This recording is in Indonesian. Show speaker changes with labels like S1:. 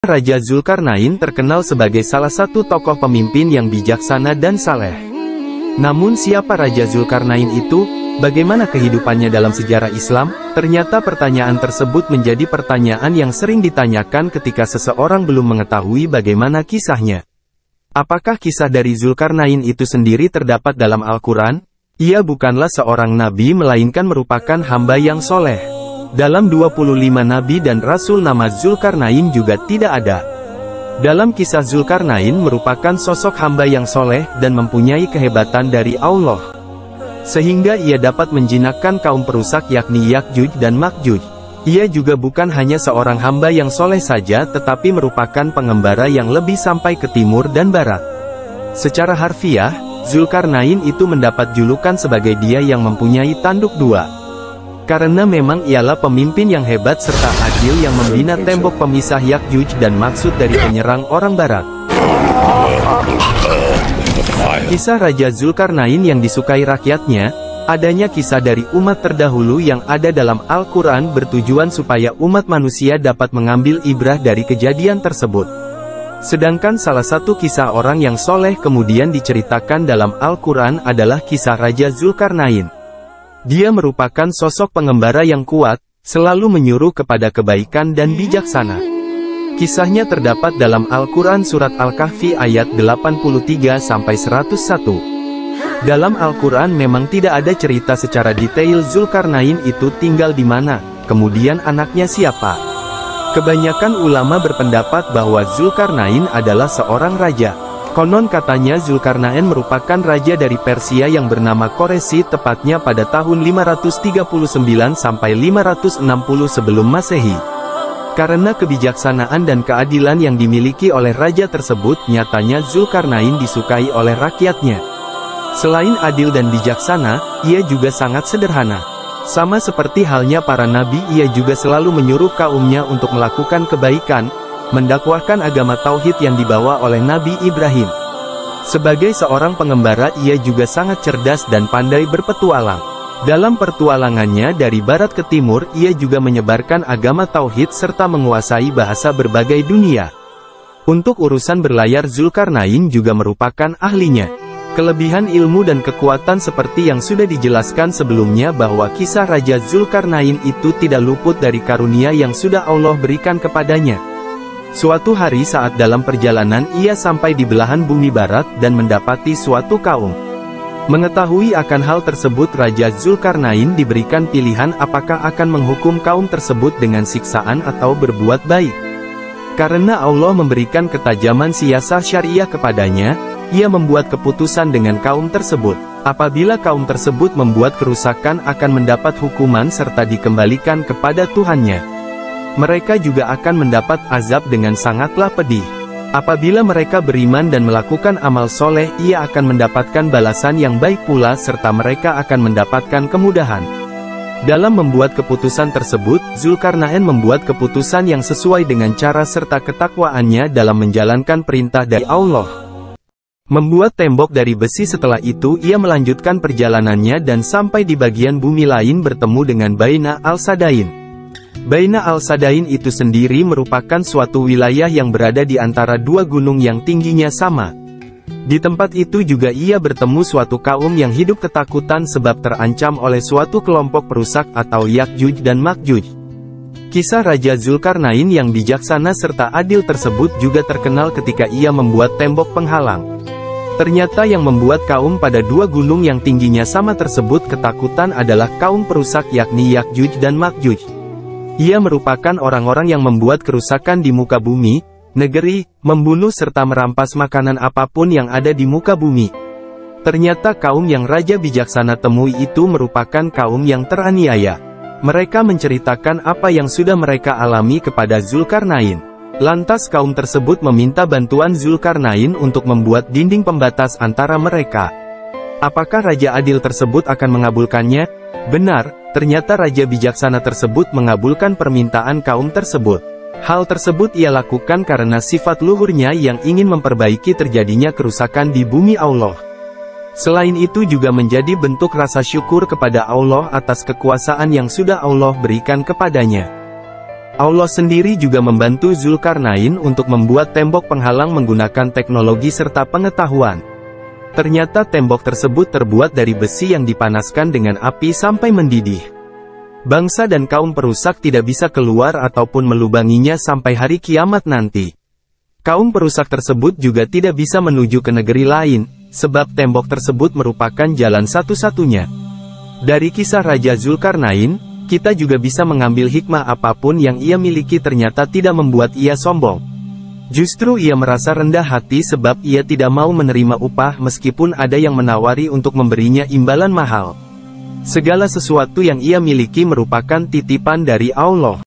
S1: Raja Zulkarnain terkenal sebagai salah satu tokoh pemimpin yang bijaksana dan saleh. Namun siapa Raja Zulkarnain itu? Bagaimana kehidupannya dalam sejarah Islam? Ternyata pertanyaan tersebut menjadi pertanyaan yang sering ditanyakan ketika seseorang belum mengetahui bagaimana kisahnya. Apakah kisah dari Zulkarnain itu sendiri terdapat dalam Al-Quran? Ia bukanlah seorang nabi melainkan merupakan hamba yang soleh. Dalam 25 nabi dan rasul nama Zulkarnain juga tidak ada. Dalam kisah Zulkarnain merupakan sosok hamba yang soleh dan mempunyai kehebatan dari Allah, sehingga ia dapat menjinakkan kaum perusak yakni Yakjuj dan Makjuj. Ia juga bukan hanya seorang hamba yang soleh saja tetapi merupakan pengembara yang lebih sampai ke timur dan barat. Secara harfiah, Zulkarnain itu mendapat julukan sebagai dia yang mempunyai tanduk dua. Karena memang ialah pemimpin yang hebat serta adil yang membina tembok pemisah Yakjuj dan Maksud dari penyerang orang barat. Kisah Raja Zulkarnain yang disukai rakyatnya, adanya kisah dari umat terdahulu yang ada dalam Al-Quran bertujuan supaya umat manusia dapat mengambil ibrah dari kejadian tersebut. Sedangkan salah satu kisah orang yang soleh kemudian diceritakan dalam Al-Quran adalah kisah Raja Zulkarnain. Dia merupakan sosok pengembara yang kuat, selalu menyuruh kepada kebaikan dan bijaksana. Kisahnya terdapat dalam Al-Quran Surat Al-Kahfi ayat 83-101. Dalam Al-Quran memang tidak ada cerita secara detail Zulkarnain itu tinggal di mana, kemudian anaknya siapa. Kebanyakan ulama berpendapat bahwa Zulkarnain adalah seorang raja. Konon katanya Zulkarnain merupakan raja dari Persia yang bernama Quraisy tepatnya pada tahun 539 sampai 560 sebelum Masehi. Karena kebijaksanaan dan keadilan yang dimiliki oleh raja tersebut, nyatanya Zulkarnain disukai oleh rakyatnya. Selain adil dan bijaksana, ia juga sangat sederhana. Sama seperti halnya para nabi, ia juga selalu menyuruh kaumnya untuk melakukan kebaikan, mendakwahkan agama tauhid yang dibawa oleh Nabi Ibrahim. Sebagai seorang pengembara ia juga sangat cerdas dan pandai berpetualang. Dalam pertualangannya dari barat ke timur ia juga menyebarkan agama tauhid serta menguasai bahasa berbagai dunia. Untuk urusan berlayar Zulkarnain juga merupakan ahlinya. Kelebihan ilmu dan kekuatan seperti yang sudah dijelaskan sebelumnya bahwa kisah Raja Zulkarnain itu tidak luput dari karunia yang sudah Allah berikan kepadanya. Suatu hari saat dalam perjalanan ia sampai di belahan bumi barat dan mendapati suatu kaum. Mengetahui akan hal tersebut Raja Zulkarnain diberikan pilihan apakah akan menghukum kaum tersebut dengan siksaan atau berbuat baik. Karena Allah memberikan ketajaman siasah syariah kepadanya, ia membuat keputusan dengan kaum tersebut. Apabila kaum tersebut membuat kerusakan akan mendapat hukuman serta dikembalikan kepada Tuhannya. Mereka juga akan mendapat azab dengan sangatlah pedih. Apabila mereka beriman dan melakukan amal soleh, ia akan mendapatkan balasan yang baik pula serta mereka akan mendapatkan kemudahan. Dalam membuat keputusan tersebut, Zulkarnain membuat keputusan yang sesuai dengan cara serta ketakwaannya dalam menjalankan perintah dari Allah. Membuat tembok dari besi. Setelah itu ia melanjutkan perjalanannya dan sampai di bagian bumi lain bertemu dengan Baina al-Sadain. Baina al-Sadain itu sendiri merupakan suatu wilayah yang berada di antara dua gunung yang tingginya sama. Di tempat itu juga ia bertemu suatu kaum yang hidup ketakutan sebab terancam oleh suatu kelompok perusak atau Yakjuj dan Makjuj. Kisah Raja Zulkarnain yang bijaksana serta adil tersebut juga terkenal ketika ia membuat tembok penghalang. Ternyata yang membuat kaum pada dua gunung yang tingginya sama tersebut ketakutan adalah kaum perusak yakni Yakjuj dan Makjuj. Ia merupakan orang-orang yang membuat kerusakan di muka bumi, negeri, membunuh serta merampas makanan apapun yang ada di muka bumi. Ternyata kaum yang Raja bijaksana temui itu merupakan kaum yang teraniaya. Mereka menceritakan apa yang sudah mereka alami kepada Zulkarnain. Lantas kaum tersebut meminta bantuan Zulkarnain untuk membuat dinding pembatas antara mereka. Apakah Raja adil tersebut akan mengabulkannya? Benar. Ternyata Raja bijaksana tersebut mengabulkan permintaan kaum tersebut. Hal tersebut ia lakukan karena sifat luhurnya yang ingin memperbaiki terjadinya kerusakan di bumi Allah. Selain itu juga menjadi bentuk rasa syukur kepada Allah atas kekuasaan yang sudah Allah berikan kepadanya. Allah sendiri juga membantu Zulkarnain untuk membuat tembok penghalang menggunakan teknologi serta pengetahuan. Ternyata tembok tersebut terbuat dari besi yang dipanaskan dengan api sampai mendidih. Bangsa dan kaum perusak tidak bisa keluar ataupun melubanginya sampai hari kiamat nanti. Kaum perusak tersebut juga tidak bisa menuju ke negeri lain, sebab tembok tersebut merupakan jalan satu-satunya. Dari kisah Raja Zulkarnain, kita juga bisa mengambil hikmah apapun yang ia miliki ternyata tidak membuat ia sombong. Justru ia merasa rendah hati sebab ia tidak mau menerima upah meskipun ada yang menawari untuk memberinya imbalan mahal. Segala sesuatu yang ia miliki merupakan titipan dari Allah.